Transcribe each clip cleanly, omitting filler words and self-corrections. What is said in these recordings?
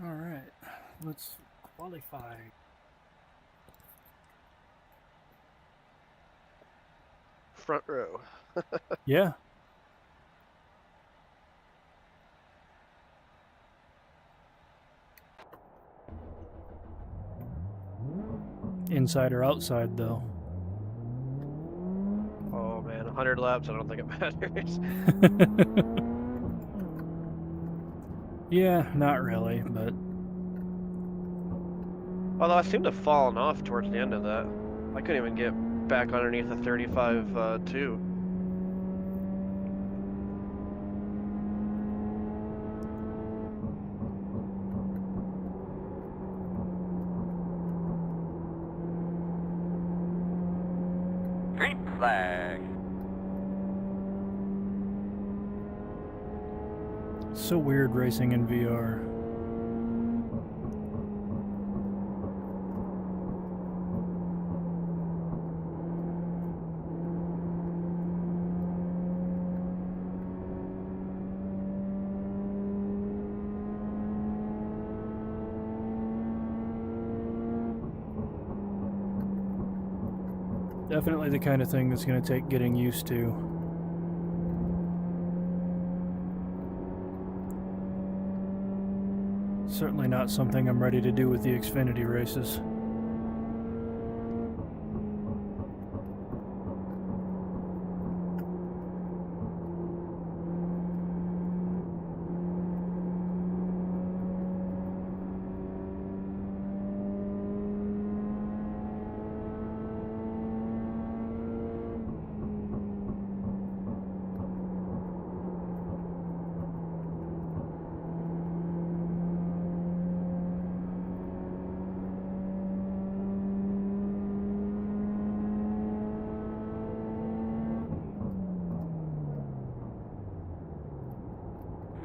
All right, let's qualify. Front row. Yeah. Inside or outside, though. Oh man, 100 laps. I don't think it matters. Yeah, not really, but Although I seem to have fallen off towards the end of that. I couldn't even get back underneath the 35 2. Green flag. it's so weird racing in VR. Definitely the kind of thing that's going to take getting used to. Certainly not something I'm ready to do with the Xfinity races.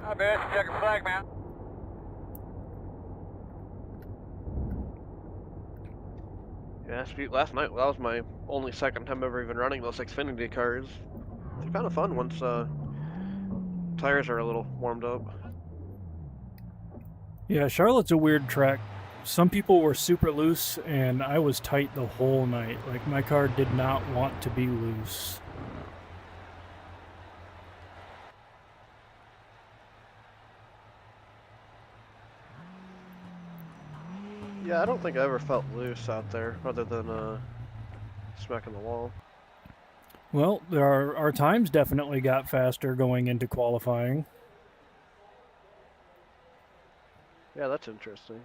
Hi, Beth. Checking flag, man. Yeah, last night, that was my only second time ever even running those Xfinity cars. They're kind of fun once tires are a little warmed up. Yeah, Charlotte's a weird track. Some people were super loose, and I was tight the whole night. Like, my car did not want to be loose. Yeah, I don't think I ever felt loose out there, other than smacking the wall. Well, our times definitely got faster going into qualifying. Yeah, that's interesting.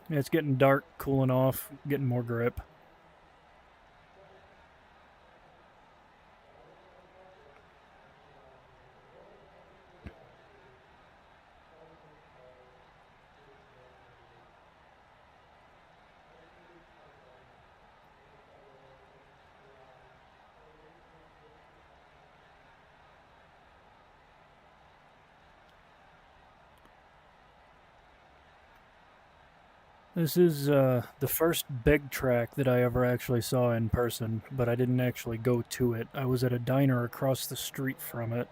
It's getting dark, cooling off, getting more grip. This is the first big track that I ever actually saw in person, but I didn't actually go to it. I was at a diner across the street from it.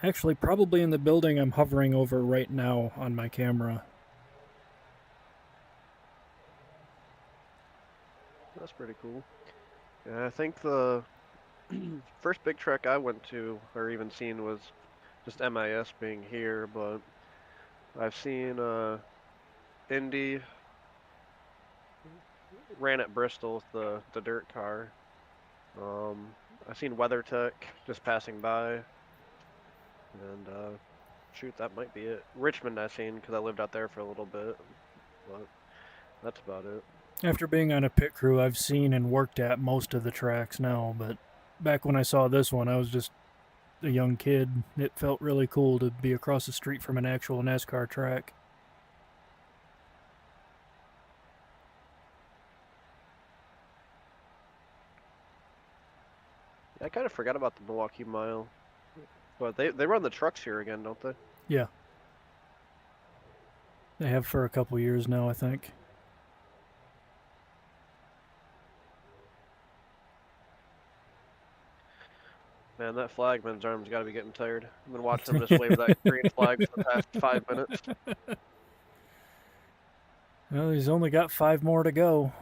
Actually, probably in the building I'm hovering over right now on my camera. That's pretty cool. Yeah, I think the first big track I went to or even seen was just MIS being here, but I've seen Indy ran at Bristol with the dirt car. I've seen WeatherTech just passing by, and shoot, that might be it. Richmond I've seen because I lived out there for a little bit, but that's about it. After being on a pit crew, I've seen and worked at most of the tracks now, but back when I saw this one, I was just a young kid. It felt really cool to be across the street from an actual NASCAR track. I kind of forgot about the Milwaukee Mile, but they run the trucks here again, don't they? Yeah, they have for a couple years now, I think. Man, that flagman's arm's got to be getting tired. I've been watching him just wave that green flag for the past 5 minutes. Well, he's only got 5 more to go.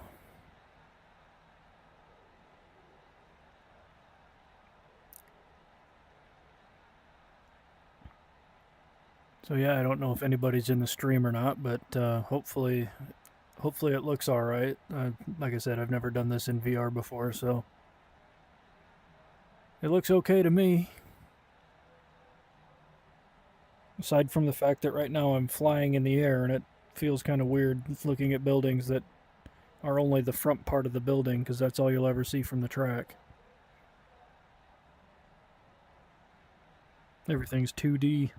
So yeah, I don't know if anybody's in the stream or not, but hopefully it looks all right. Like I said, I've never done this in VR before, so it looks okay to me. Aside from the fact that right now I'm flying in the air and it feels kind of weird looking at buildings that are only the front part of the building, because that's all you'll ever see from the track. Everything's 2D.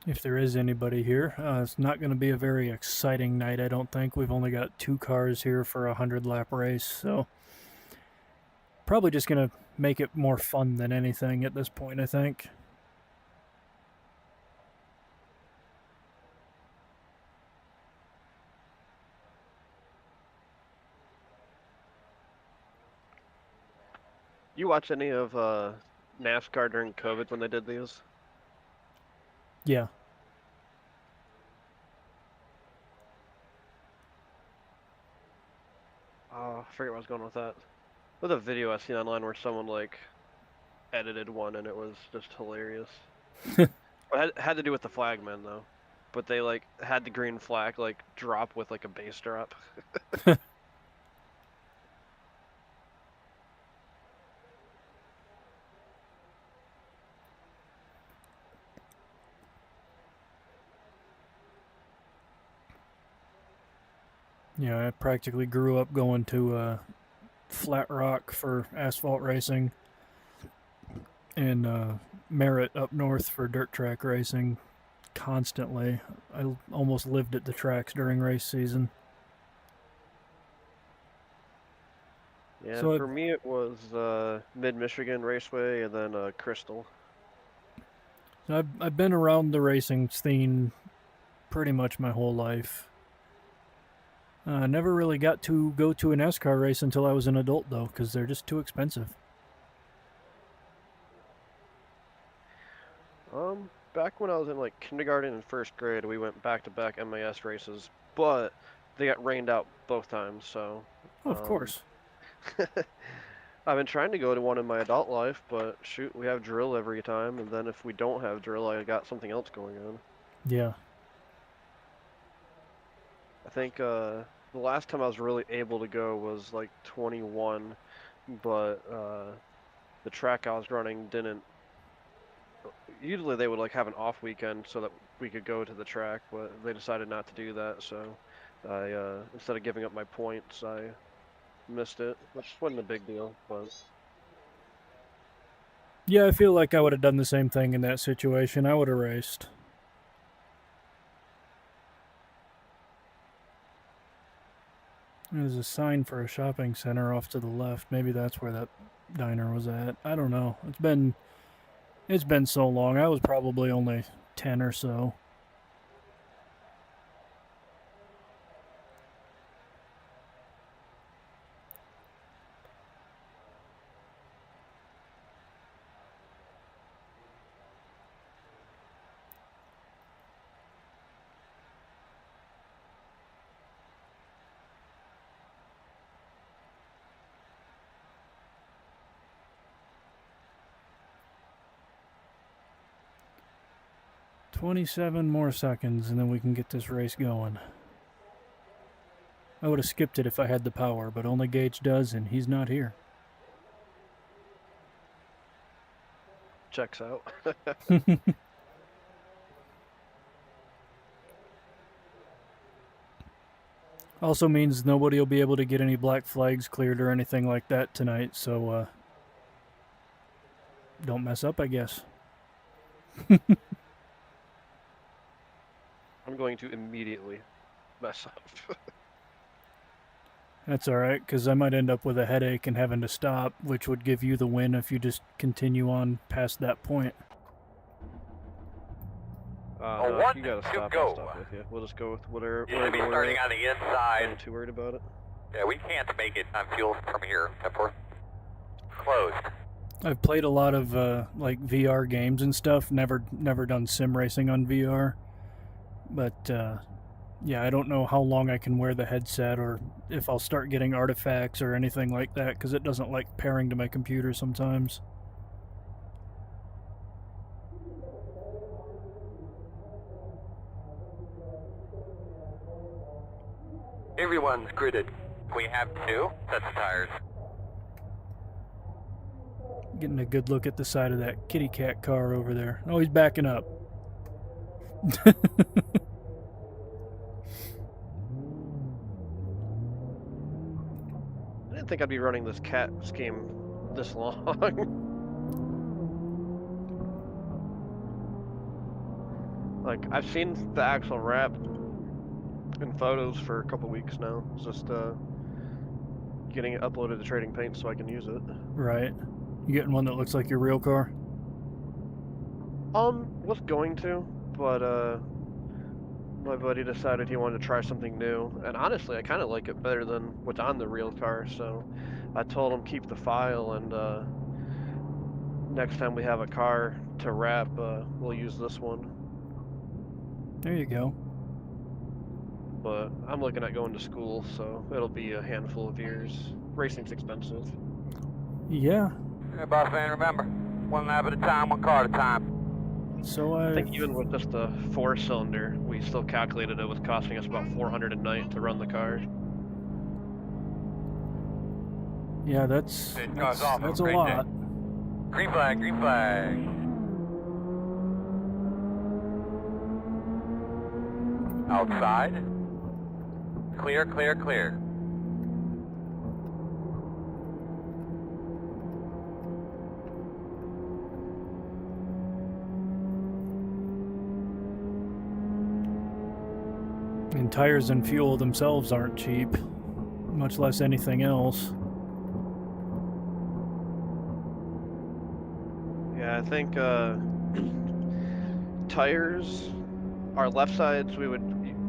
If there is anybody here, it's not going to be a very exciting night, I don't think. We've only got 2 cars here for a 100-lap race, so probably just going to make it more fun than anything at this point, I think. You watch any of NASCAR during COVID when they did these? Yeah. Oh, I forget where I was going with that. There's a video I seen online where someone like edited one and it was just hilarious. It had to do with the flagman though, but they like had the green flag like drop with like a bass drop. Yeah, I practically grew up going to Flat Rock for asphalt racing and Merritt up north for dirt track racing constantly. I almost lived at the tracks during race season. Yeah, So for me it was Mid-Michigan Raceway and then Crystal. I've been around the racing scene pretty much my whole life. I never really got to go to an NASCAR race until I was an adult, though, because they're just too expensive. Back when I was in like kindergarten and first grade, we went back-to-back MAS races, but they got rained out both times, so... Oh, of course. I've been trying to go to one in my adult life, but shoot, we have drill every time, and then if we don't have drill, I got something else going on. Yeah. I think the last time I was really able to go was like 21, but the track I was running didn't. Usually they would like have an off weekend so that we could go to the track, but they decided not to do that. So I instead of giving up my points, I missed it, which wasn't a big deal. But Yeah, I feel like I would have done the same thing in that situation. I would have raced. There's a sign for a shopping center off to the left. Maybe that's where that diner was at. I don't know. It's been so long. I was probably only 10 or so. "27 more seconds and then we can get this race going." I would have skipped it if I had the power, but only Gage does, and he's not here. checks out. Also means nobody will be able to get any black flags cleared or anything like that tonight, so don't mess up, I guess. I'm going to immediately mess up. That's all right, because I might end up with a headache and having to stop, which would give you the win if you just continue on past that point. No, one you gotta to stop. go. I'll stop with you. We'll just go with whatever. You should be starting on the inside. I'm too worried about it. Yeah, we can't make it on fuel from here. We're closed. I've played a lot of like VR games and stuff. Never done sim racing on VR, but yeah, I don't know how long I can wear the headset or if I'll start getting artifacts or anything like that, because it doesn't like pairing to my computer sometimes. Everyone's gridded. We have 2 sets of tires. Getting a good look at the side of that kitty cat car over there. Oh, he's backing up. I didn't think I'd be running this cat scheme this long. Like, I've seen the axle wrap in photos for a couple weeks now. It's just getting it uploaded to Trading Paint so I can use it. Right. You getting one that looks like your real car? Was going to, but my buddy decided he wanted to try something new, and honestly, I kind of like it better than what's on the real car. So I told him keep the file, and next time we have a car to wrap, we'll use this one. There you go. But I'm looking at going to school, so it'll be a handful of years. Racing's expensive. Yeah. Yeah, boss man, remember, 1 lap at a time, 1 car at a time. So I think even with just the 4-cylinder, we still calculated it was costing us about $400 a night to run the car. Yeah, that's It goes off. a Great lot. day. Green flag, green flag. Outside. Clear, clear, clear. And tires and fuel themselves aren't cheap, much less anything else. Yeah, I think tires, our left sides we would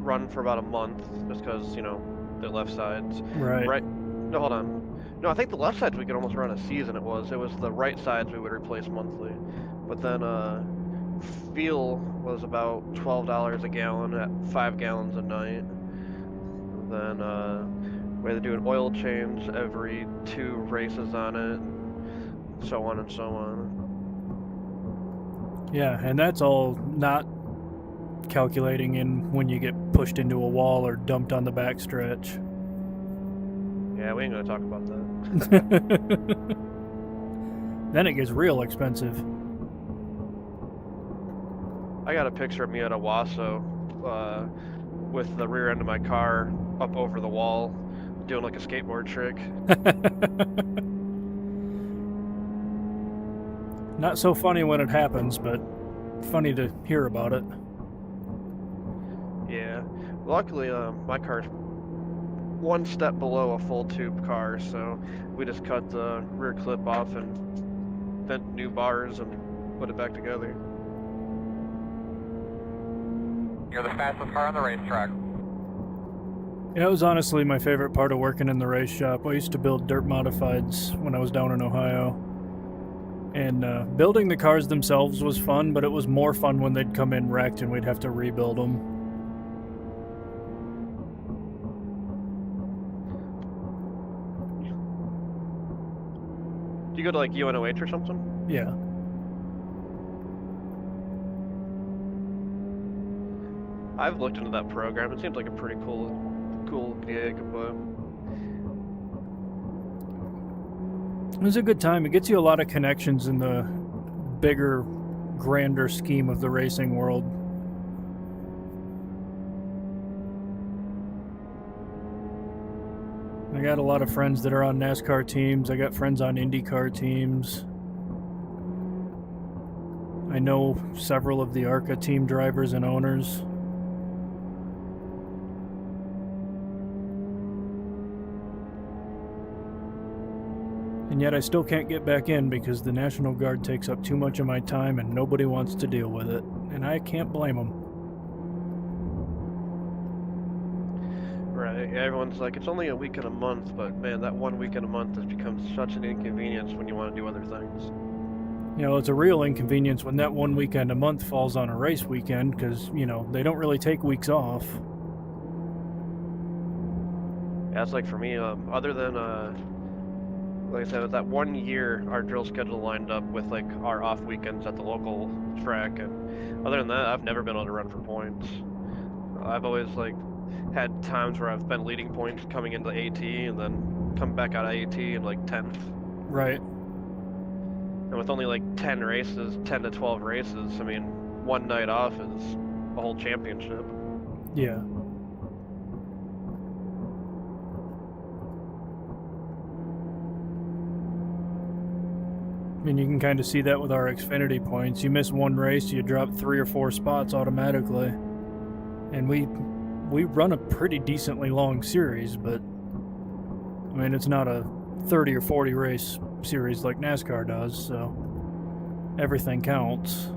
run for about a month just because, you know, they're left sides. Right. No, hold on. No, I think the left sides we could almost run a season. It was the right sides we would replace monthly. But then fuel was about $12 a gallon at 5 gallons a night. And then we had to do an oil change every 2 races on it, and so on and so on. Yeah, and that's all not calculating in when you get pushed into a wall or dumped on the backstretch. Yeah, we ain't gonna talk about that. Then it gets real expensive. I got a picture of me at Owasso with the rear end of my car up over the wall doing like a skateboard trick. Not so funny when it happens, but funny to hear about it. Yeah. Luckily, my car's 1 step below a full tube car, so we just cut the rear clip off and bent new bars and put it back together. You're the fastest car on the racetrack. Yeah, it was honestly my favorite part of working in the race shop. I used to build dirt modifieds when I was down in Ohio. And building the cars themselves was fun, but it was more fun when they'd come in wrecked and we'd have to rebuild them. Do you go to like UNOH or something? Yeah. I've looked into that program. It seems like a pretty cool gig, but It was a good time. It gets you a lot of connections in the bigger, grander scheme of the racing world. I got a lot of friends that are on NASCAR teams. I got friends on IndyCar teams. I know several of the ARCA team drivers and owners. And yet I still can't get back in because the National Guard takes up too much of my time and nobody wants to deal with it. And I can't blame them. Right, yeah, everyone's like, it's only a week and a month, but man, that 1 week and a month has become such an inconvenience when you want to do other things. You know, it's a real inconvenience when that 1 weekend a month falls on a race weekend because, you know, they don't really take weeks off. Yeah, it's like for me, other than, like I said, with that 1 year, our drill schedule lined up with like our off weekends at the local track, and other than that, I've never been able to run for points. I've always like had times where I've been leading points coming into AT and then come back out of AT in like 10th. Right. And with only like 10 races, 10 to 12 races, I mean, one night off is a whole championship. Yeah. I mean, you can kind of see that with our Xfinity points. You miss one race, you drop 3 or 4 spots automatically. And we run a pretty decently long series, but I mean, it's not a 30 or 40 race series like NASCAR does, so everything counts.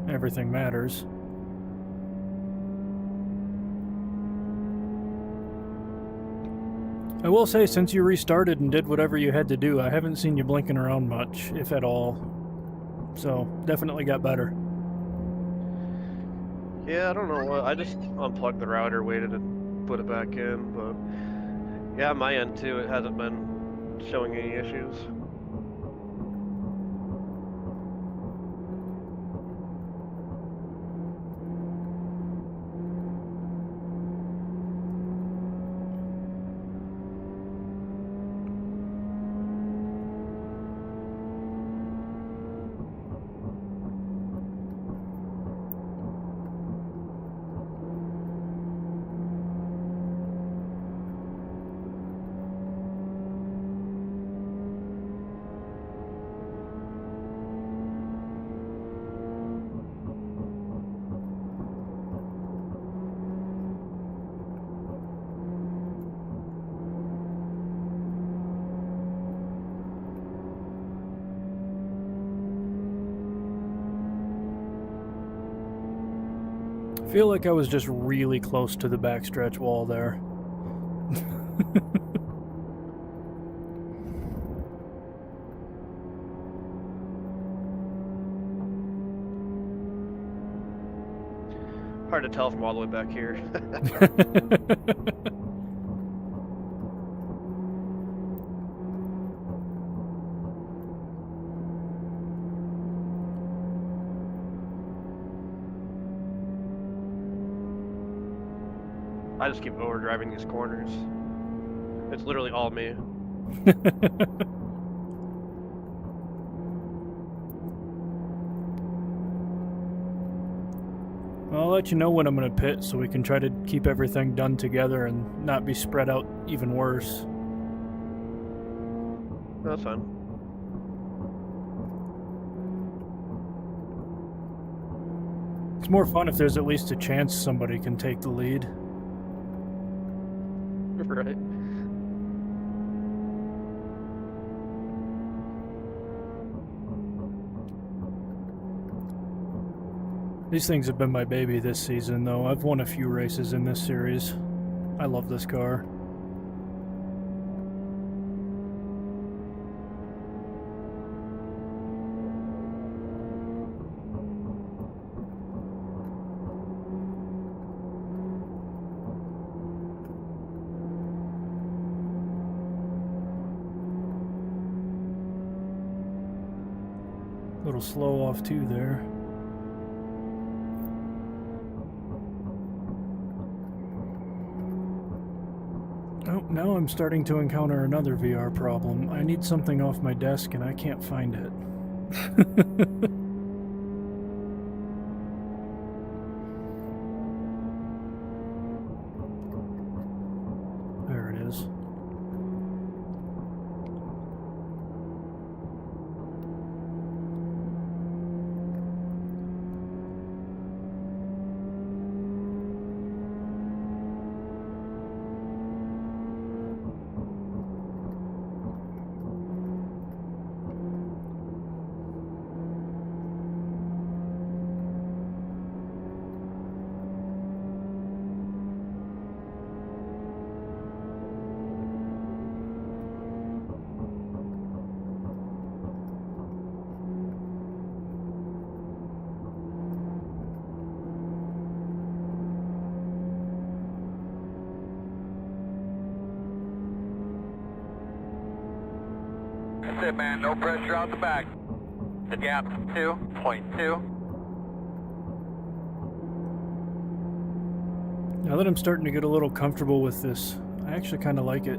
Everything matters. I will say, since you restarted and did whatever you had to do, I haven't seen you blinking around much, if at all. So, definitely got better. Yeah, I don't know what. I just unplugged the router, waited and put it back in, but yeah, my end too, it hasn't been showing any issues. I feel like I was just really close to the backstretch wall there. Hard to tell from all the way back here. I just keep overdriving these corners. It's literally all me. I'll let you know when I'm going to pit so we can try to keep everything done together and not be spread out even worse. That's fine. It's more fun if there's at least a chance somebody can take the lead. Right. These things have been my baby this season, though. I've won a few races in this series. I love this car. A little slow off too there. Oh, now I'm starting to encounter another VR problem. I need something off my desk and I can't find it. There it is. That's it, man. No pressure out the back. The gap 2.2. Now that I'm starting to get a little comfortable with this, I actually kind of like it.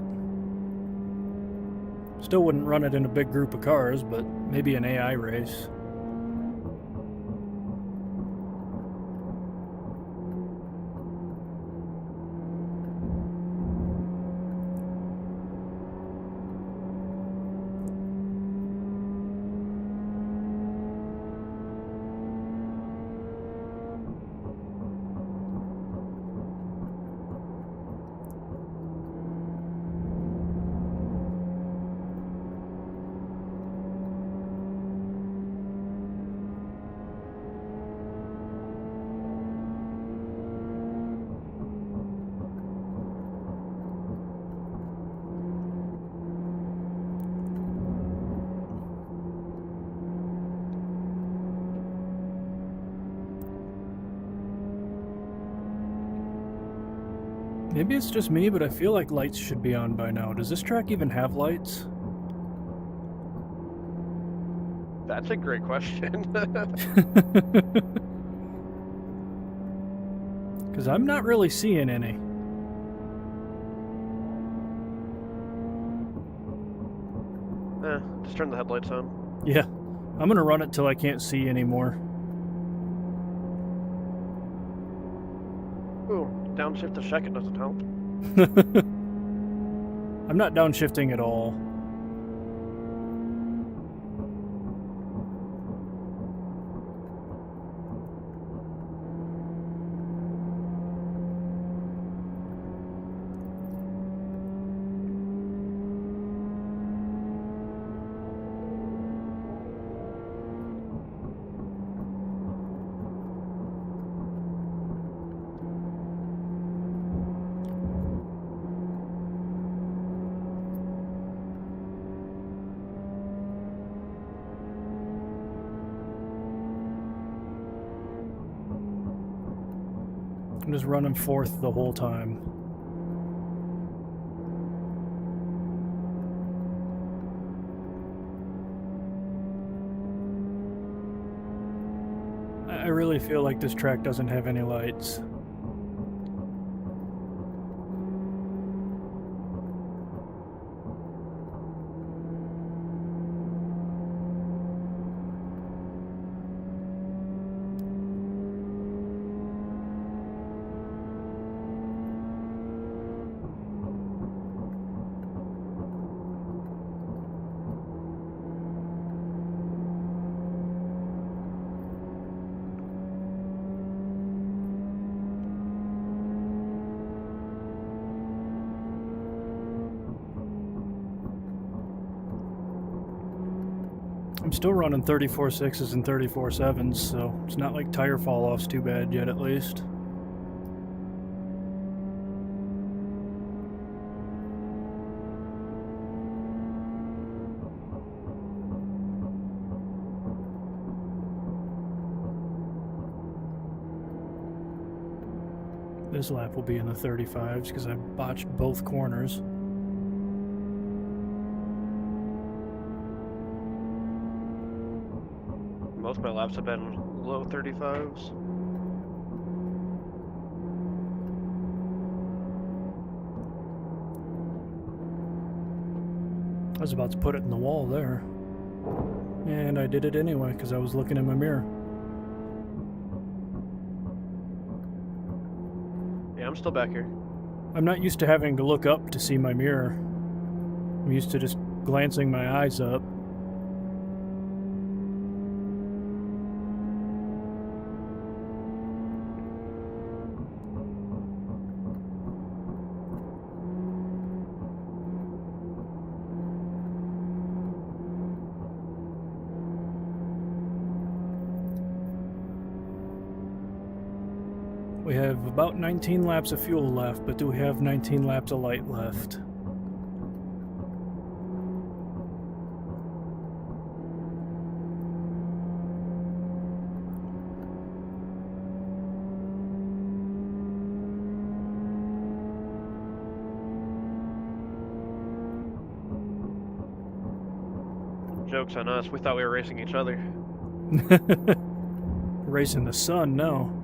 Still wouldn't run it in a big group of cars, but maybe an AI race. Maybe it's just me, but I feel like lights should be on by now. Does this track even have lights? That's a great question. Because I'm not really seeing any. Just turn the headlights on. Yeah, I'm gonna run it till I can't see anymore. Ooh, downshift to second doesn't help. I'm not downshifting at all. I'm just running fourth the whole time. I really feel like this track doesn't have any lights. I'm still running 34.6s and 34.7s, so it's not like tire fall-off's too bad yet, at least. This lap will be in the 35s because I botched both corners. Most of my laps have been low 35s. I was about to put it in the wall there. And I did it anyway because I was looking in my mirror. Yeah, I'm still back here. I'm not used to having to look up to see my mirror. I'm used to just glancing my eyes up. We have about 19 laps of fuel left, but do we have 19 laps of light left? Joke's on us. We thought we were racing each other. Racing the sun, no.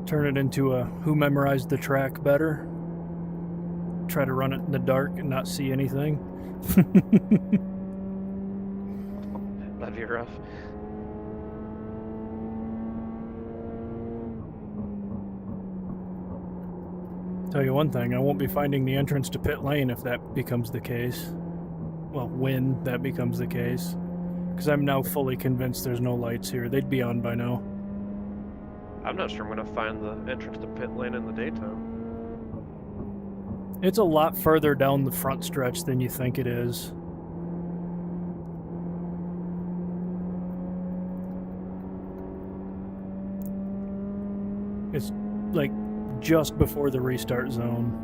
Turn it into a who memorized the track better. Try to run it in the dark and not see anything. That'd be rough. Tell you one thing, I won't be finding the entrance to pit lane if that becomes the case. Well, when that becomes the case. Because I'm now fully convinced there's no lights here. They'd be on by now. I'm not sure I'm gonna find the entrance to pit lane in the daytime. It's a lot further down the front stretch than you think it is. It's like just before the restart zone.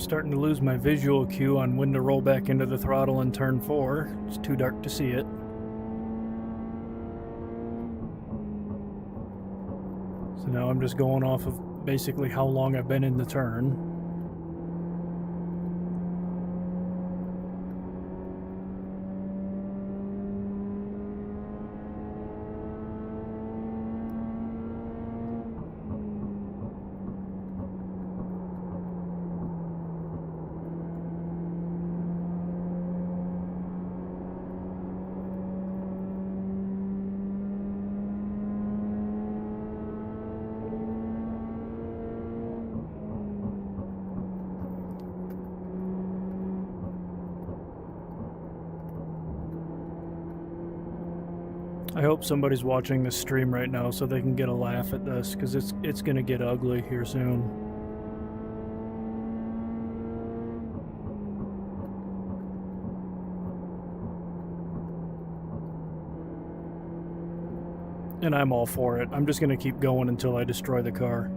Starting to lose my visual cue on when to roll back into the throttle in turn 4. It's too dark to see it. So now I'm just going off of basically how long I've been in the turn. I hope somebody's watching this stream right now so they can get a laugh at this, because it's gonna get ugly here soon. And I'm all for it. I'm just gonna keep going until I destroy the car.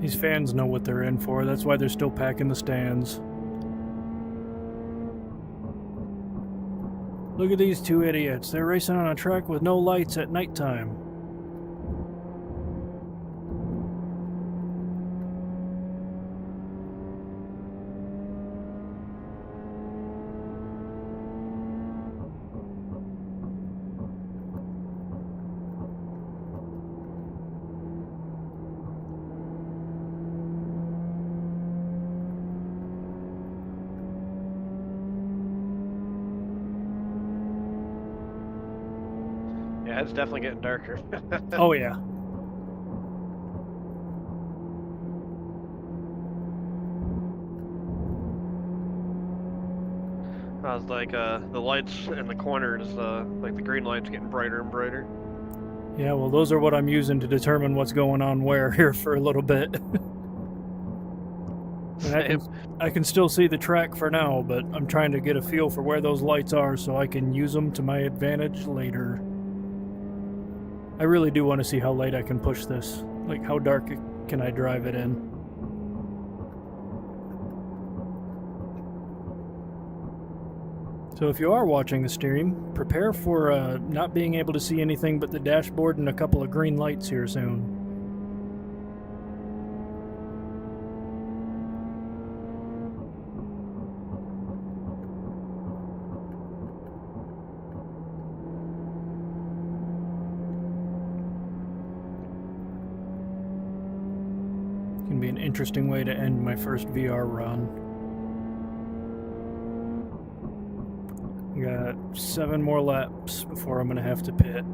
These fans know what they're in for. That's why they're still packing the stands. Look at these two idiots. They're racing on a track with no lights at nighttime. Yeah, it's definitely getting darker. Oh yeah. I was like, the lights in the corners, like the green lights getting brighter and brighter. Yeah, well, those are what I'm using to determine what's going on where here for a little bit. And Same. I can still see the track for now, but I'm trying to get a feel for where those lights are so I can use them to my advantage later. I really do want to see how late I can push this. Like, how dark can I drive it in? So if you are watching the stream, prepare for not being able to see anything but the dashboard and a couple of green lights here soon. Can be an interesting way to end my first VR run. Got 7 more laps before I'm gonna have to pit.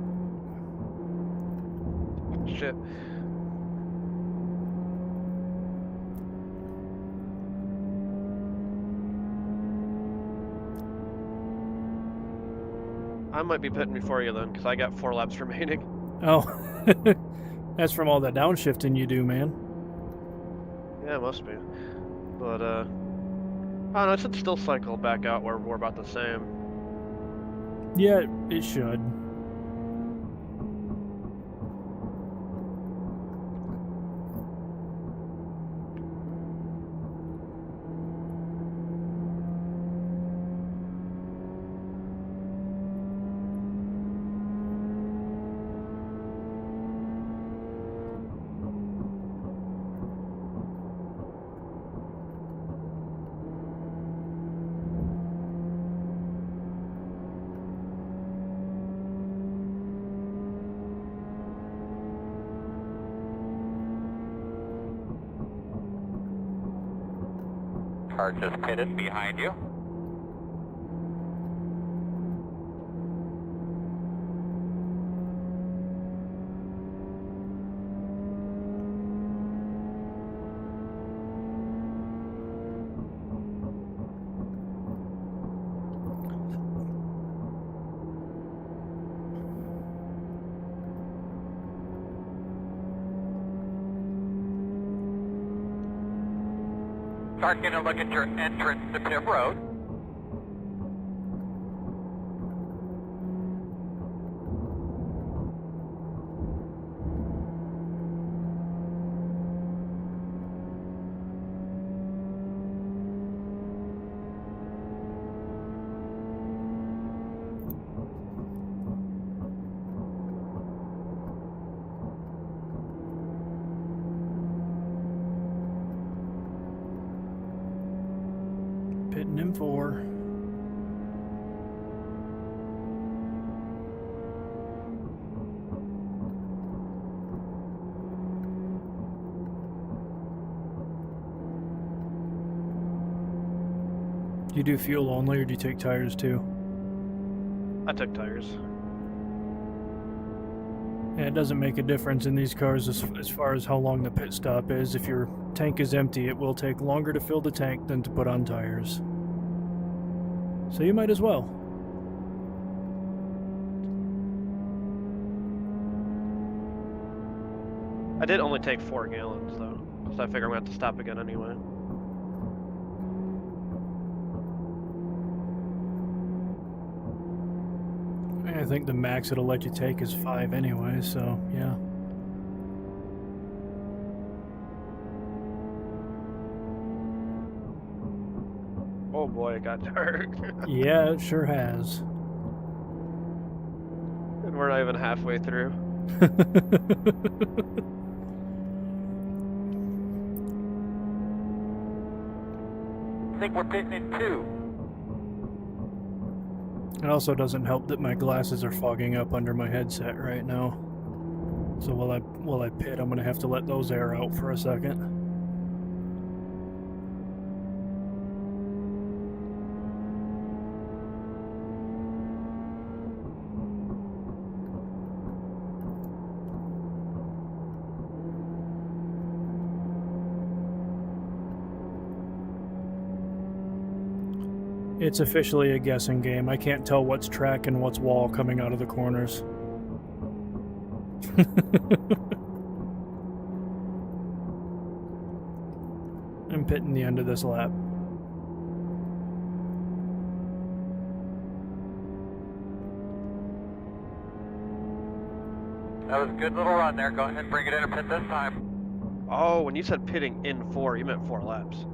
Shit. I might be pitting before you then, because I got 4 laps remaining. Oh, that's from all that downshifting you do, man. Yeah, it must be. But, I don't know, it should still cycle back out where we're about the same. Yeah, it should. Car just pitted behind you. Start getting a look at your entrance to pit road. Pitting in 4. Do you do fuel only, or do you take tires too? I took tires. Yeah, it doesn't make a difference in these cars as far as how long the pit stop is. If your tank is empty, it will take longer to fill the tank than to put on tires. So you might as well. I did only take 4 gallons, though, so I figure I'm going to have to stop again anyway. I think the max it'll let you take is 5 anyway, so yeah. Oh boy, it got dark. Yeah, it sure has. And we're not even halfway through. I think we're pitting in 2. It also doesn't help that my glasses are fogging up under my headset right now. So while I pit, I'm gonna have to let those air out for a second. It's officially a guessing game. I can't tell what's track and what's wall coming out of the corners. I'm pitting the end of this lap. That was a good little run there. Go ahead and bring it in and pit this time. Oh, when you said pitting in 4, you meant 4 laps.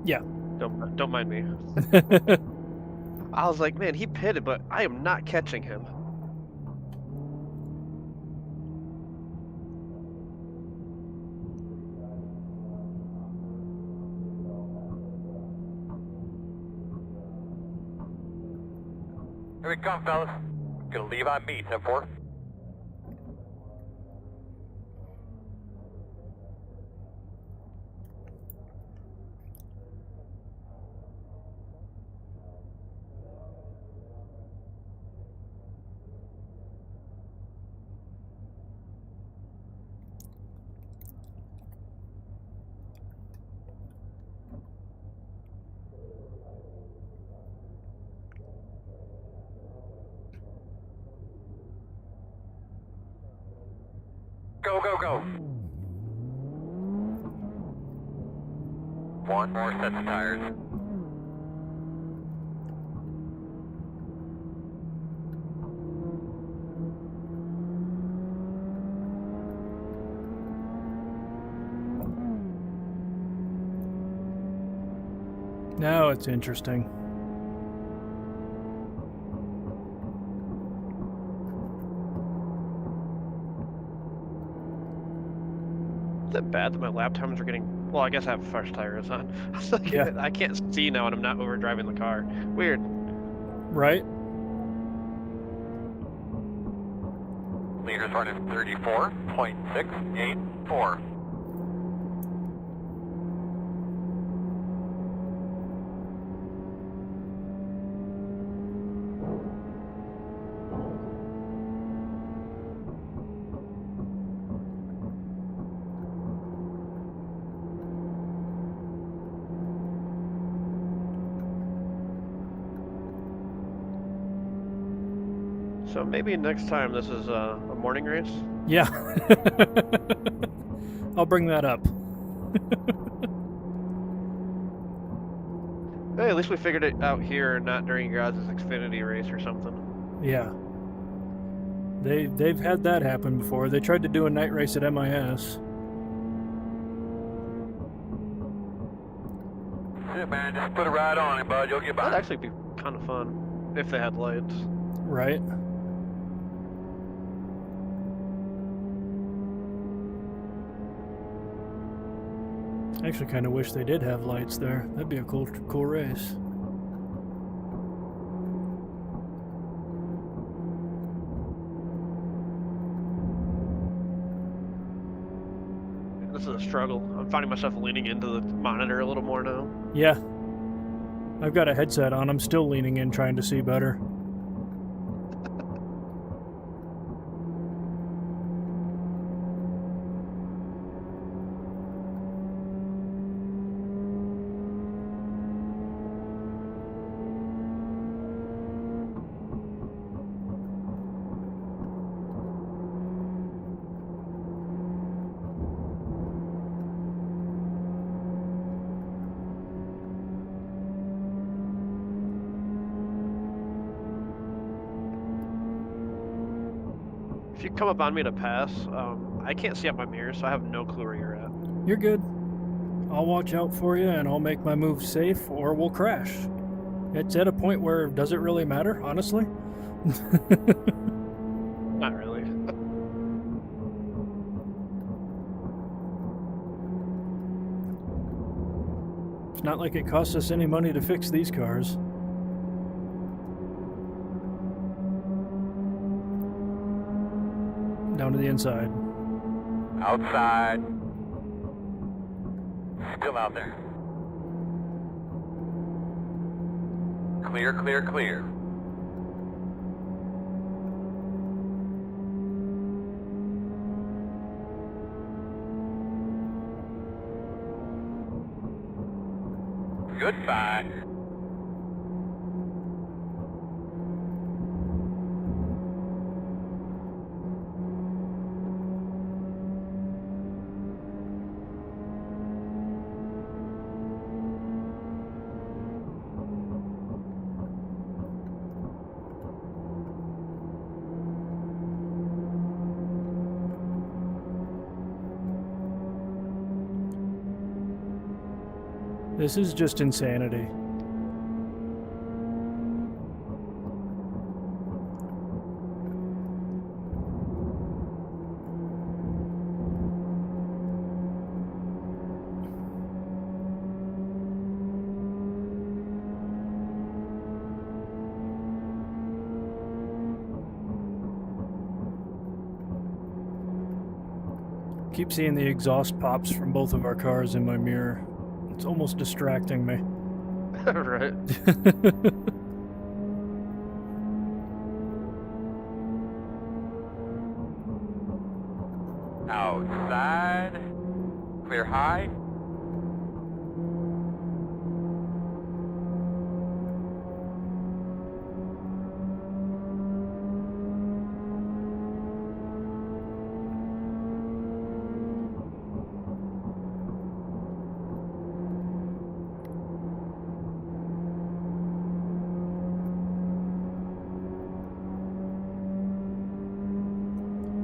Yeah. Don't mind me. I was like, man, he pitted, but I am not catching him. Here we come, fellas. Gonna leave on me, 10-4. Go, go, go. One more set of tires. Now it's interesting. Is it bad that my lap times are getting... Well, I guess I have fresh tires on. I was like, Yeah. I can't see now and I'm not overdriving the car. Weird. Right? Leaders running 34.684. So maybe next time this is a morning race. Yeah. I'll bring that up. Hey, at least we figured it out here, not during your guys' Xfinity race or something. Yeah. They've had that happen before. They tried to do a night race at MIS. Yeah, man, just put a ride on it, bud. You'll get by. That'd actually be kind of fun if they had lights. Right? I actually kind of wish they did have lights there. That'd be a cool race. This is a struggle. I'm finding myself leaning into the monitor a little more now. Yeah. I've got a headset on. I'm still leaning in trying to see better. If you come up on me to pass, I can't see out my mirror, so I have no clue where you're at. You're good. I'll watch out for you and I'll make my move safe or we'll crash. It's at a point where does it really matter, honestly? Not really. It's not like it costs us any money to fix these cars. Down to the inside. Outside. Still out there. Clear, clear, clear. Goodbye. This is just insanity. Keep seeing the exhaust pops from both of our cars in my mirror. It's almost distracting me. Right. Outside. Clear high.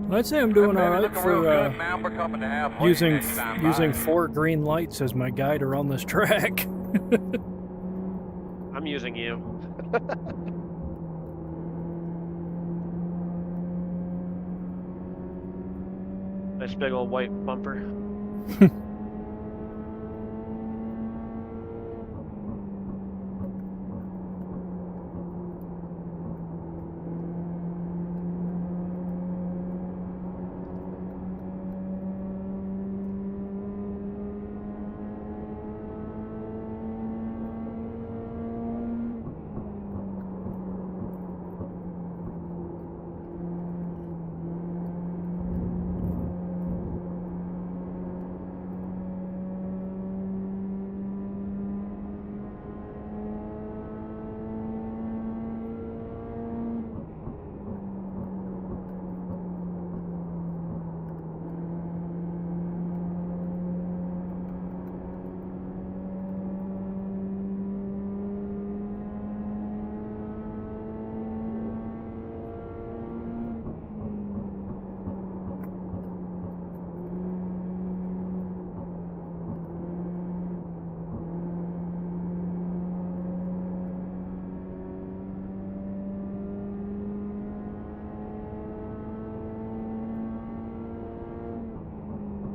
I'd say I'm doing all right Looking real for good, man. We're coming to halfway using next time using by. 4 green lights as my guide around this track. I'm using you. Nice big old white bumper.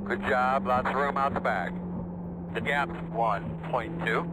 Good job. Lots of room out the back. The gap's 1.2.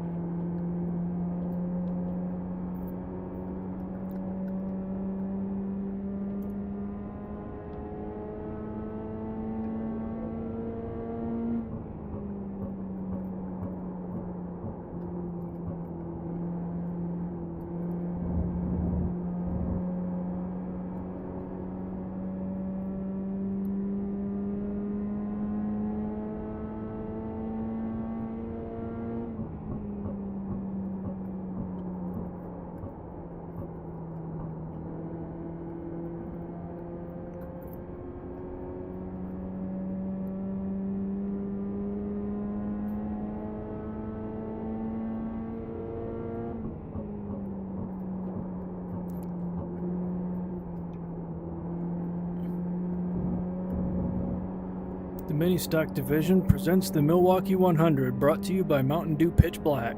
The Mini Stock Division presents the Milwaukee 100, brought to you by Mountain Dew Pitch Black.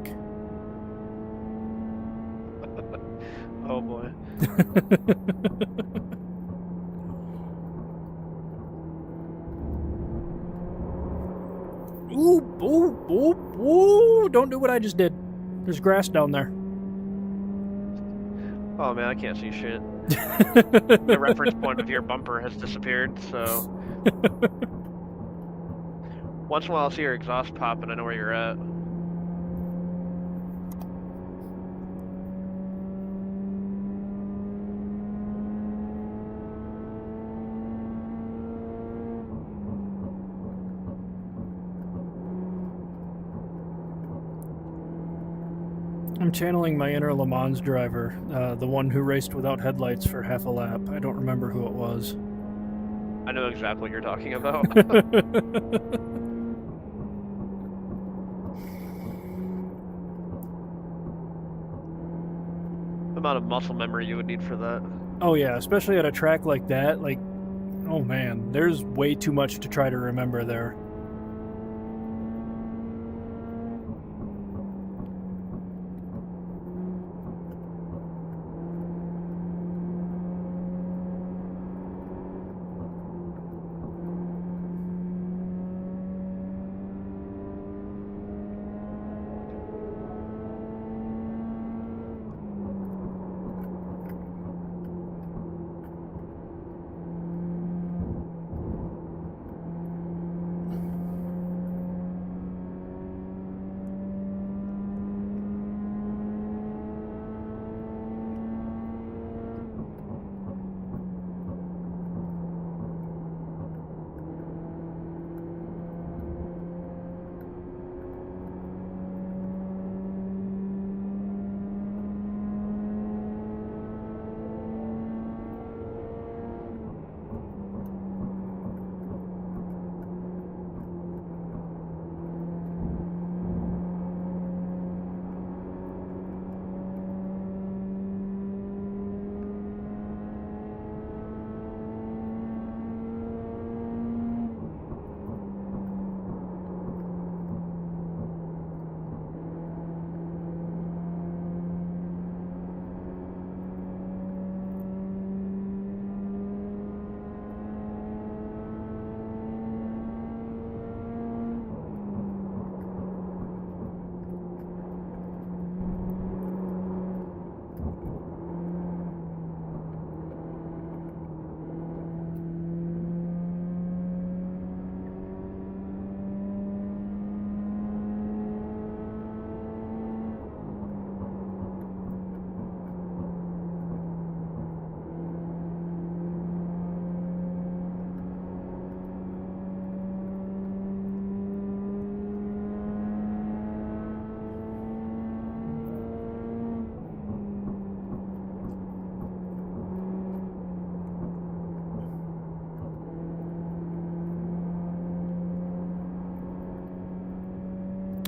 Oh boy. Ooh, ooh, ooh, ooh! Don't do what I just did. There's grass down there. Oh man, I can't see shit. The reference point of your bumper has disappeared, so once in a while I'll see your exhaust pop and I know where you're at. I'm channeling my inner Le Mans driver, the one who raced without headlights for half a lap. I don't remember who it was. I know exactly what you're talking about. The amount of muscle memory you would need for that. Oh yeah, especially at a track like that. Like, oh man, there's way too much to try to remember there.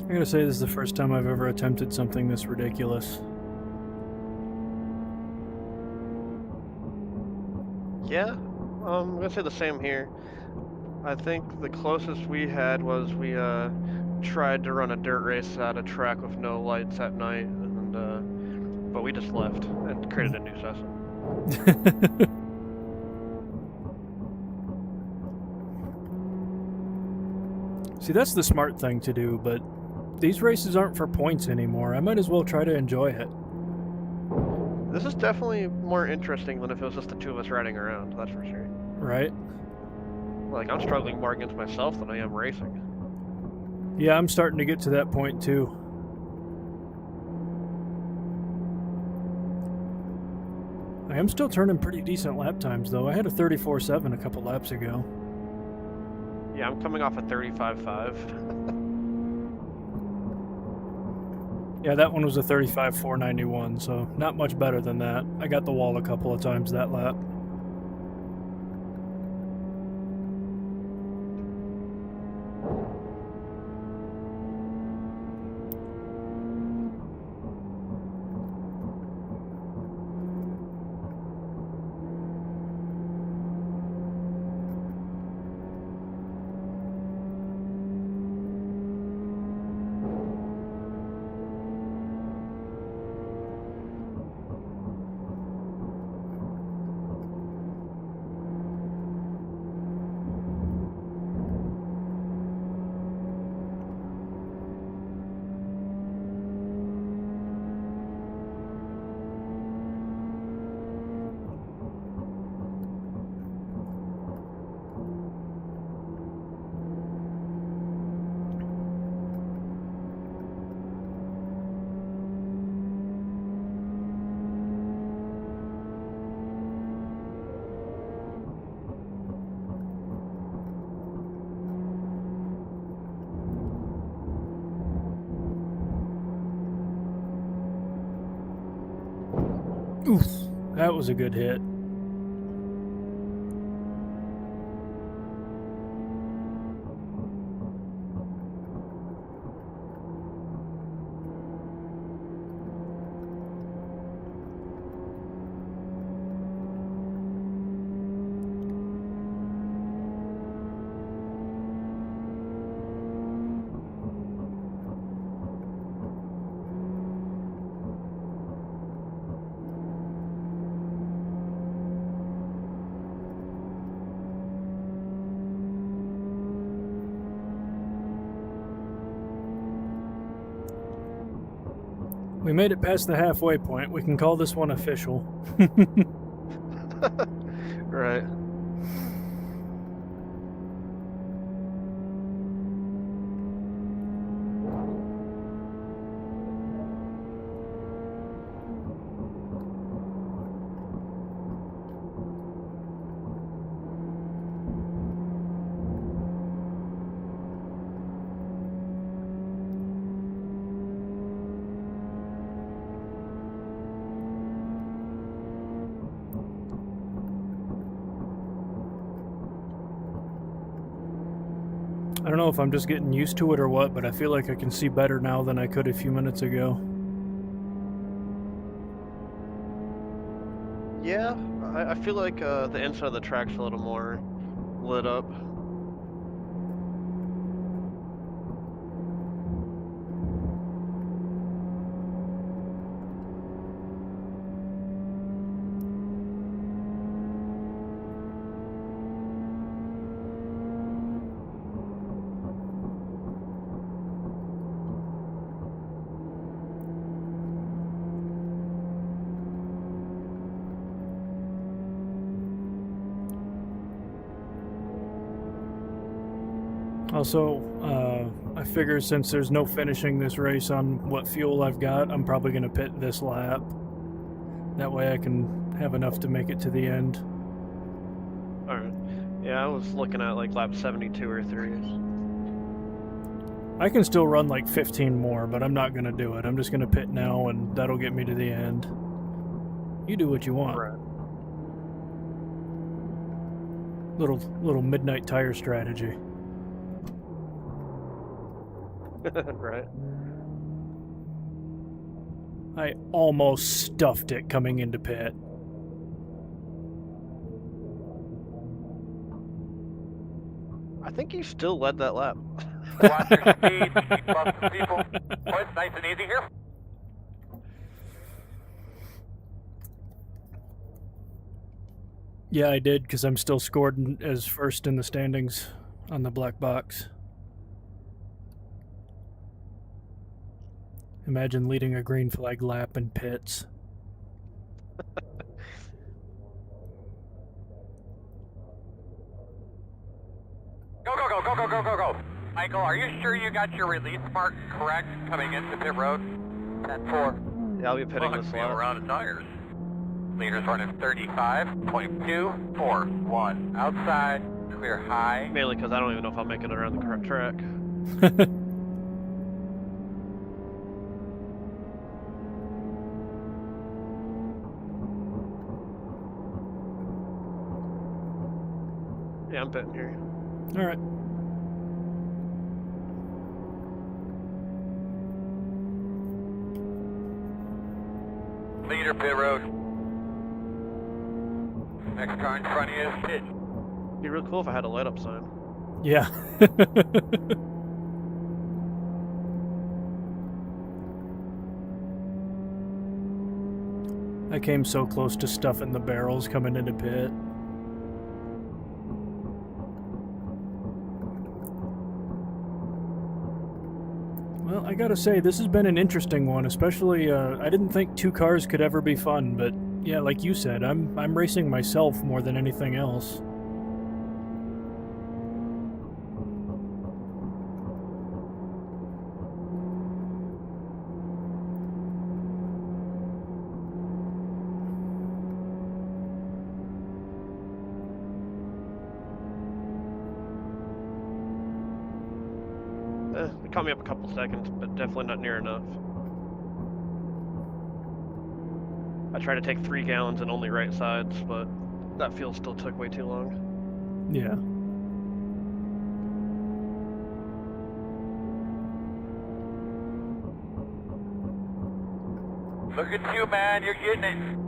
I gotta say, this is the first time I've ever attempted something this ridiculous. Yeah, I'm gonna say the same here. I think the closest we had was we tried to run a dirt race at a track with no lights at night, and but we just left and created a new session. See, that's the smart thing to do, but these races aren't for points anymore. I might as well try to enjoy it. This is definitely more interesting than if it was just the two of us riding around, that's for sure. Right? Like, I'm struggling more against myself than I am racing. Yeah, I'm starting to get to that point too. I am still turning pretty decent lap times, though. I had a 34.7 a couple laps ago. Yeah, I'm coming off a 35.5. Yeah, that one was a 35.491, so not much better than that. I got the wall a couple of times that lap. Oof, that was a good hit. We made it past the halfway point. We can call this one official. Right. I don't know if I'm just getting used to it or what, but I feel like I can see better now than I could a few minutes ago. Yeah, I feel like the inside of the track's a little more lit up. Also, I figure since there's no finishing this race on what fuel I've got, I'm probably going to pit this lap. That way I can have enough to make it to the end. Alright. Yeah, I was looking at like lap 72 or 3. I can still run like 15 more, but I'm not going to do it. I'm just going to pit now, and that'll get me to the end. You do what you want. Right. Little midnight tire strategy. Right. I almost stuffed it coming into pit. I think you still led that lap. Watch your speed. Keep up the people. Points nice and easy here. Yeah, I did, because I'm still scored as first in the standings on the black box. Imagine leading a green flag lap in pits. Go, go, go, go, go, go, go, go. Michael, are you sure you got your release mark correct coming into pit road? 10-4. Yeah, I'll be pitting this lap. Around the tires. Leaders running 35.241. Outside, clear high. Mainly because I don't even know if I'll make it around the correct track. Yeah, I'm pitting here. All right. Leader pit road. Next car in front of you is pit. It'd be real cool if I had a light up sign. Yeah. I came so close to stuffing the barrels coming into pit. Well, I gotta say, this has been an interesting one, especially, I didn't think two cars could ever be fun, but yeah, like you said, I'm racing myself more than anything else. It caught me up a couple seconds, but definitely not near enough. I tried to take 3 gallons and only right sides, but that fuel still took way too long. Yeah. Look at you, man. You're getting it.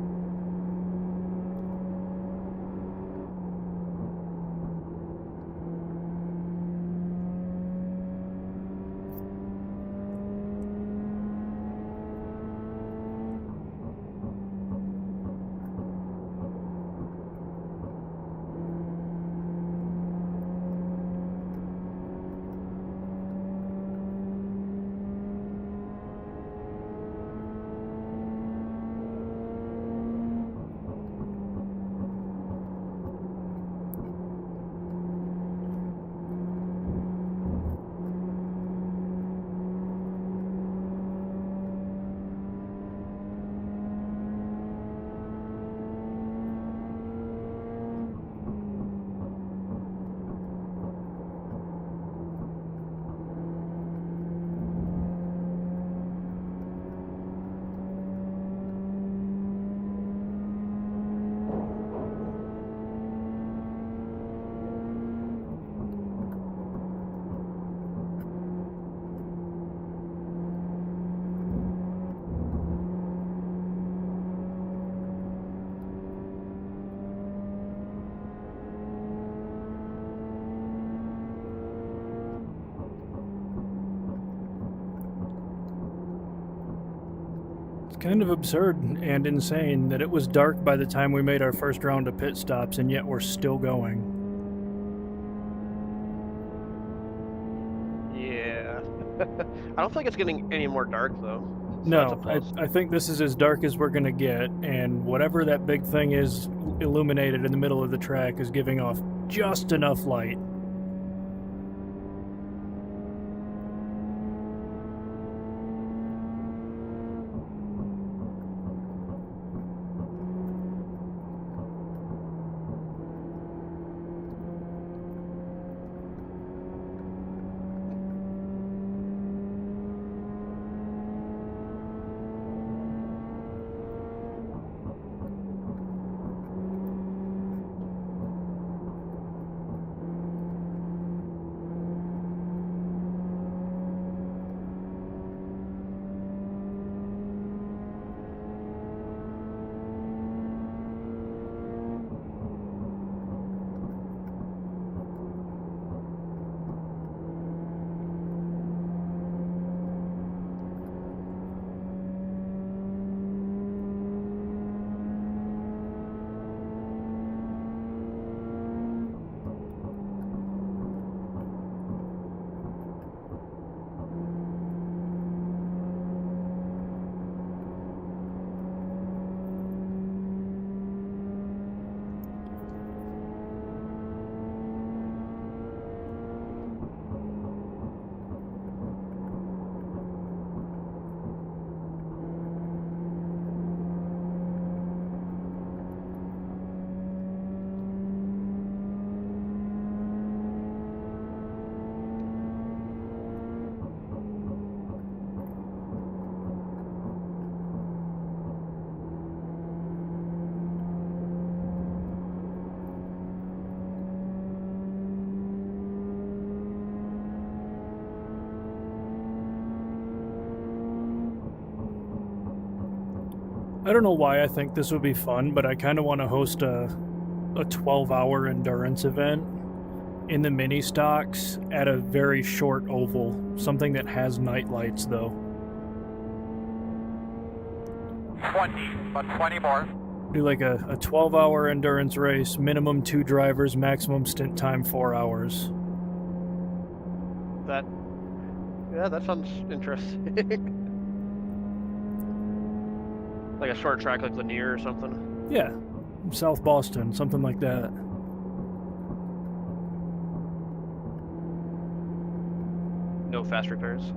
It's kind of absurd and insane that it was dark by the time we made our first round of pit stops, and yet we're still going. Yeah. I don't think it's getting any more dark, though. So that's a No, plus. I think this is as dark as we're gonna get, and whatever that big thing is illuminated in the middle of the track is giving off just enough light. I don't know why I think this would be fun, but I kind of want to host a 12-hour endurance event in the mini stocks at a very short oval, something that has night lights though. 20, about 20 more. Do like a 12-hour endurance race, minimum 2 drivers, maximum stint time 4 hours. Yeah, that sounds interesting. Like a short track like Lanier or something. Yeah, South Boston, something like that. No fast repairs.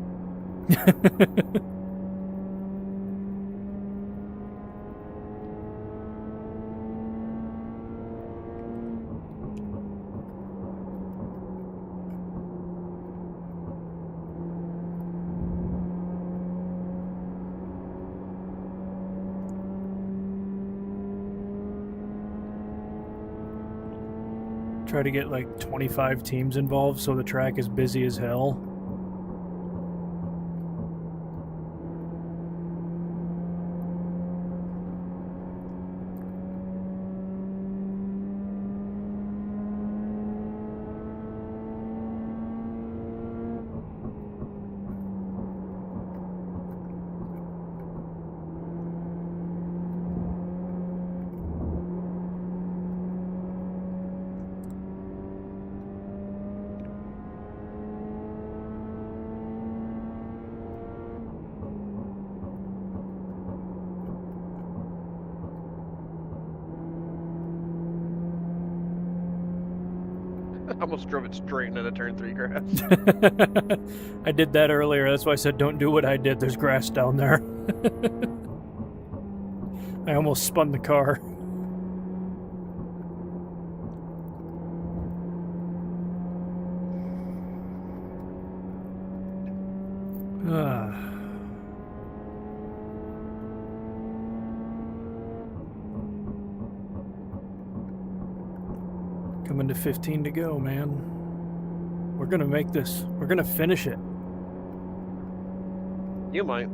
Try to get like 25 teams involved so the track is busy as hell. I almost drove it straight into the turn 3 grass. I did that earlier. That's why I said don't do what I did. There's grass down there. I almost spun the car. Coming to 15 to go, man. We're gonna make this. We're gonna finish it. You might.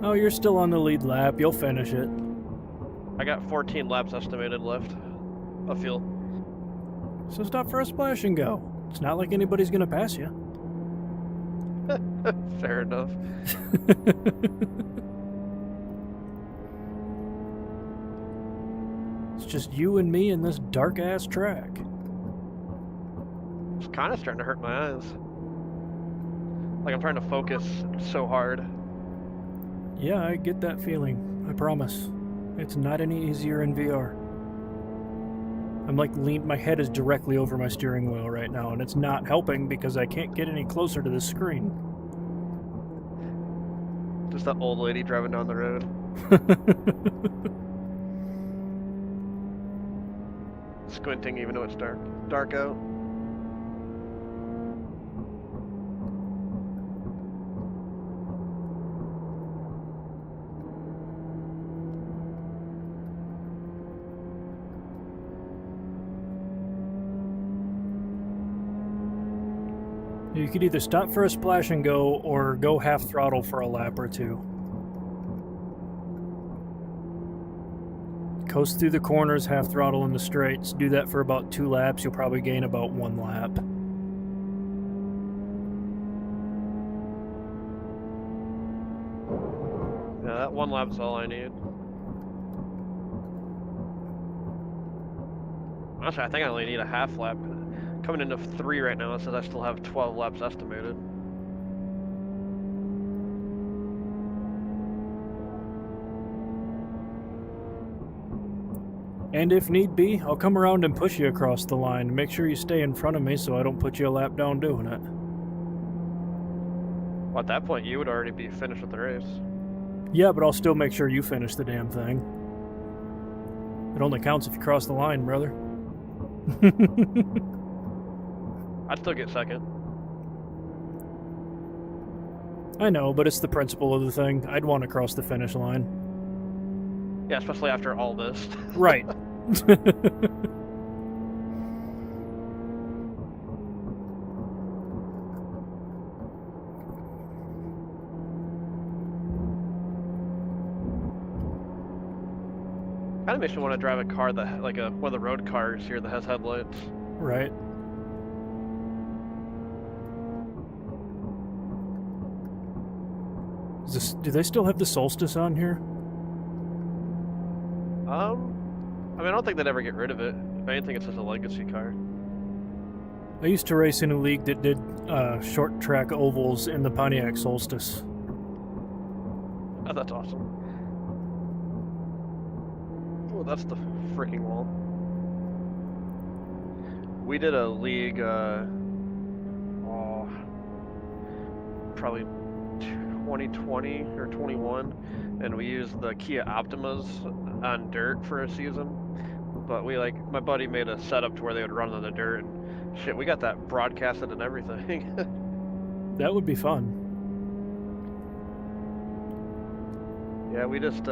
Oh, you're still on the lead lap. You'll finish it. I got 14 laps estimated left of fuel. So stop for a splash and go. It's not like anybody's gonna pass you. Fair enough. It's just you and me in this dark-ass track. It's kind of starting to hurt my eyes. Like I'm trying to focus so hard. Yeah, I get that feeling. I promise. It's not any easier in VR. I'm like my head is directly over my steering wheel right now, and it's not helping because I can't get any closer to the screen. Just that old lady driving down the road. Squinting even though it's dark out. You could either stop for a splash and go, or go half throttle for a lap or two. Coast through the corners, half throttle in the straights. Do that for about 2 laps. You'll probably gain about 1 lap. Yeah, that 1 lap's all I need. Honestly, I think I only need a half lap. Coming into 3 right now, it says I still have 12 laps estimated. And if need be, I'll come around and push you across the line. Make sure you stay in front of me so I don't put you a lap down doing it. Well, at that point, you would already be finished with the race. Yeah, but I'll still make sure you finish the damn thing. It only counts if you cross the line, brother. I'd still get second. I know, but it's the principle of the thing. I'd want to cross the finish line. Yeah, especially after all this. Right. Kind of makes me want to drive a car that, like one of the road cars here that has headlights. Right. Do they still have the Solstice on here? I mean, I don't think they'd ever get rid of it. If anything, it's just a legacy car. I used to race in a league that did short track ovals in the Pontiac Solstice. Oh, that's awesome. Oh, that's the freaking wall. We did a league, probably 2020 or 21, and we used the Kia Optimas on dirt for a season. But my buddy made a setup to where they would run on the dirt, and shit, we got that broadcasted and everything. That would be fun. Yeah, we just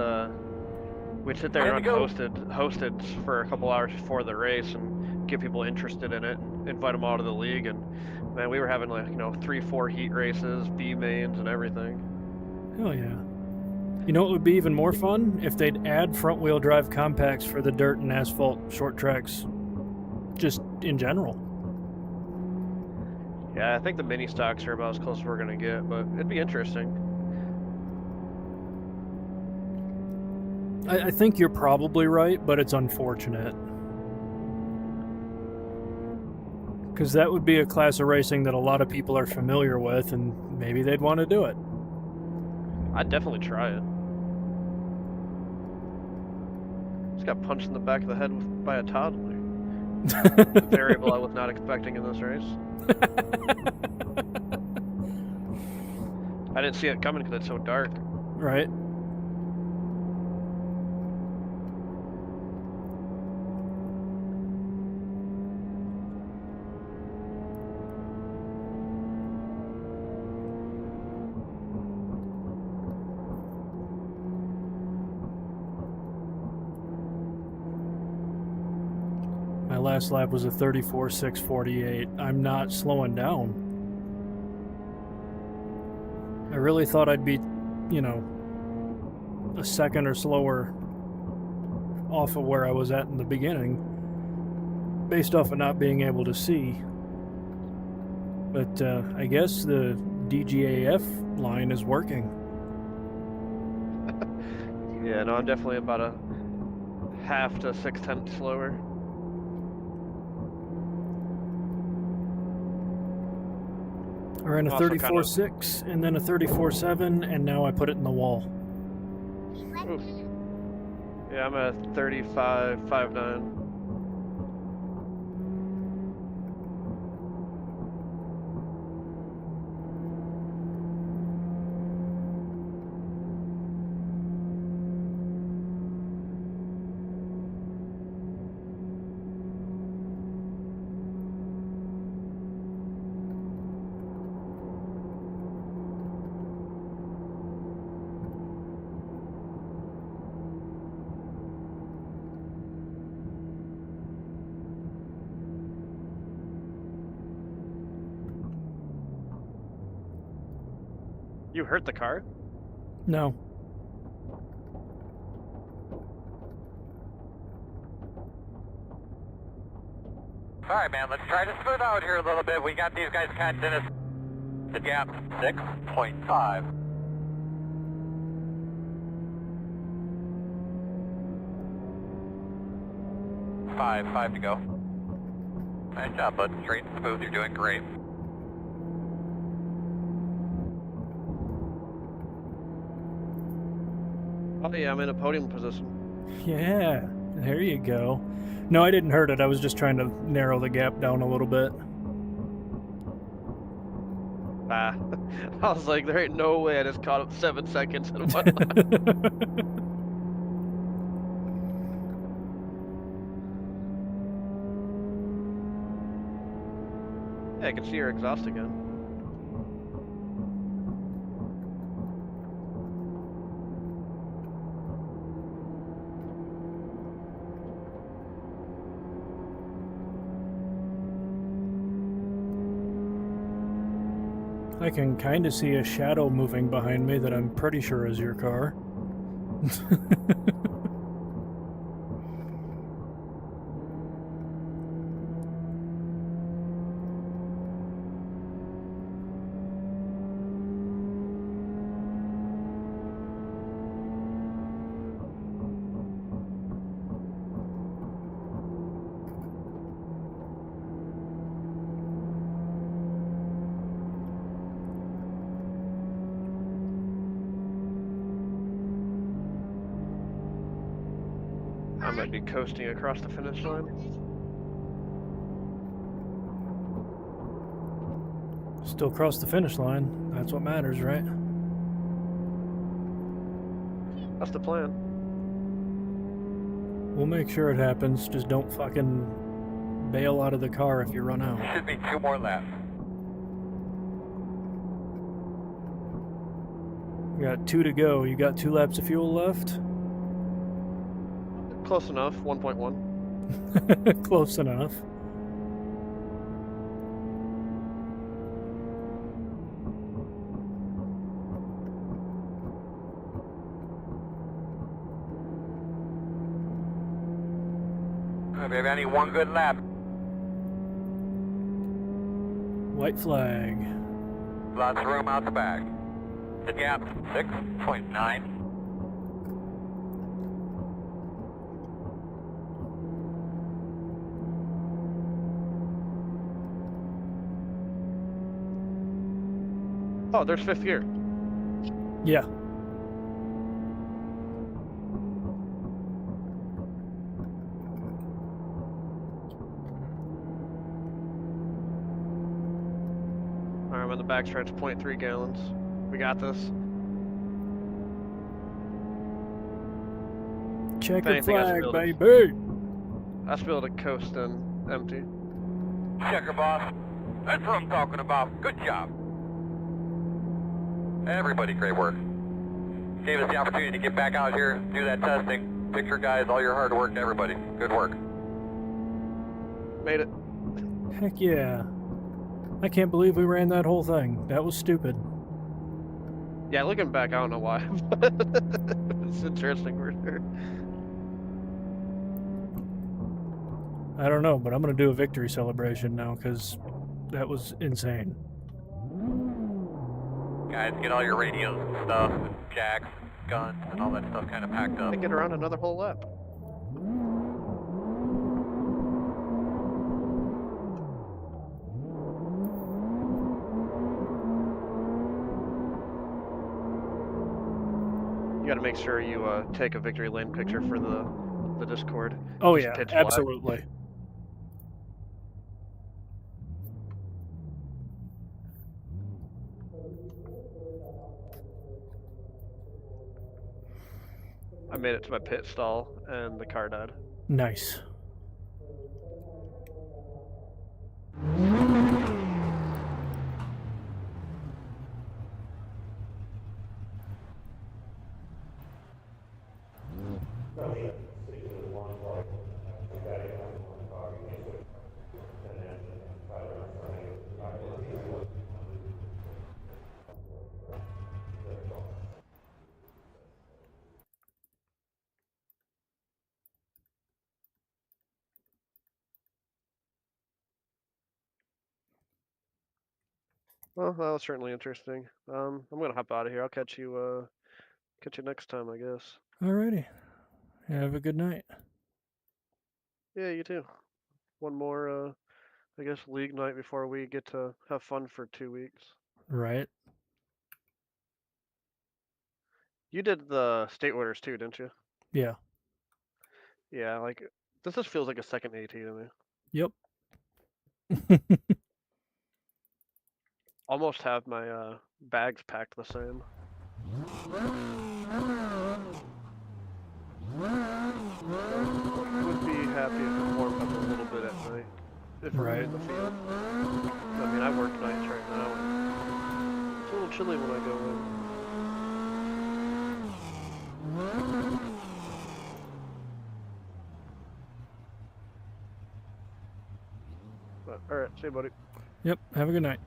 We'd sit there and Ready run to go. hosted for a couple hours before the race and get people interested in it and invite them out of the league. And man, we were having like 3-4 heat races, B mains, and everything. Hell yeah. You know what would be even more fun? If they'd add front-wheel drive compacts for the dirt and asphalt short tracks, just in general. Yeah, I think the mini stocks are about as close as we're gonna get, but it'd be interesting. I think you're probably right, but it's unfortunate. Because that would be a class of racing that a lot of people are familiar with, and maybe they'd want to do it. I'd definitely try it. Just got punched in the back of the head by a toddler. A variable I was not expecting in this race. I didn't see it coming because it's so dark. Right? My last lap was a 34.648. I'm not slowing down. I really thought I'd be, a second or slower off of where I was at in the beginning, based off of not being able to see. But I guess the DGAF line is working. Yeah, no, I'm definitely about a 1/2 to 6/10 slower. I ran a Also 34.6 and then a 34.7, and now I put it in the wall. Oof. Yeah, I'm at 35.59. You hurt the car? No. Alright, man, let's try to smooth out here a little bit. We got these guys kind of in the gap 6.5. 5 to go. Nice job, bud. Straight and smooth. You're doing great. Oh yeah, I'm in a podium position. Yeah, there you go. No, I didn't hurt it. I was just trying to narrow the gap down a little bit. Ah, I was like, there ain't no way I just caught up 7 seconds in one lap. Yeah, I can see your exhaust again. I can kind of see a shadow moving behind me that I'm pretty sure is your car. I might be coasting across the finish line. Still cross the finish line. That's what matters, right? That's the plan. We'll make sure it happens. Just don't fucking bail out of the car if you run out. Should be 2 more laps. We got 2 to go. You got 2 laps of fuel left? Close enough. 1.1. Close enough. Maybe I need one good lap. White flag. Lots of room out the back. The gap, 6.9. Oh, there's fifth gear. Yeah. Alright, I'm on the backstretch, 0.3 gallons. We got this. Checkered anything, I should flag, be able to- baby. I should be able to coast in empty. Checker, boss. That's what I'm talking about. Good job. Everybody, great work. Gave us the opportunity to get back out here, do that testing. Picture, guys, all your hard work to everybody. Good work. Made it. Heck yeah. I can't believe we ran that whole thing. That was stupid. Yeah, looking back, I don't know why. It's interesting for sure. I don't know, but I'm going to do a victory celebration now because that was insane. Guys, get all your radios and stuff, and jacks, guns, and all that stuff kind of packed up. I get around another whole lap. You got to make sure you take a victory lane picture for the Discord. Oh Just yeah, pitch black. absolutely. I made it to my pit stall and the car died. Nice. Well, that was certainly interesting. I'm gonna hop out of here. I'll catch you next time, I guess. Alrighty. Have a good night. Yeah, you too. One more, I guess, league night before we get to have fun for 2 weeks. Right? You did the state orders too, didn't you? Yeah. Yeah, like this just feels like a second AT to me. Yep. Almost have my bags packed the same. Would be happy if it warmed up a little bit at night. If we're Right. in the field. I mean, I work nights right now. And it's a little chilly when I go in. But, all right, see you, buddy. Yep. Have a good night.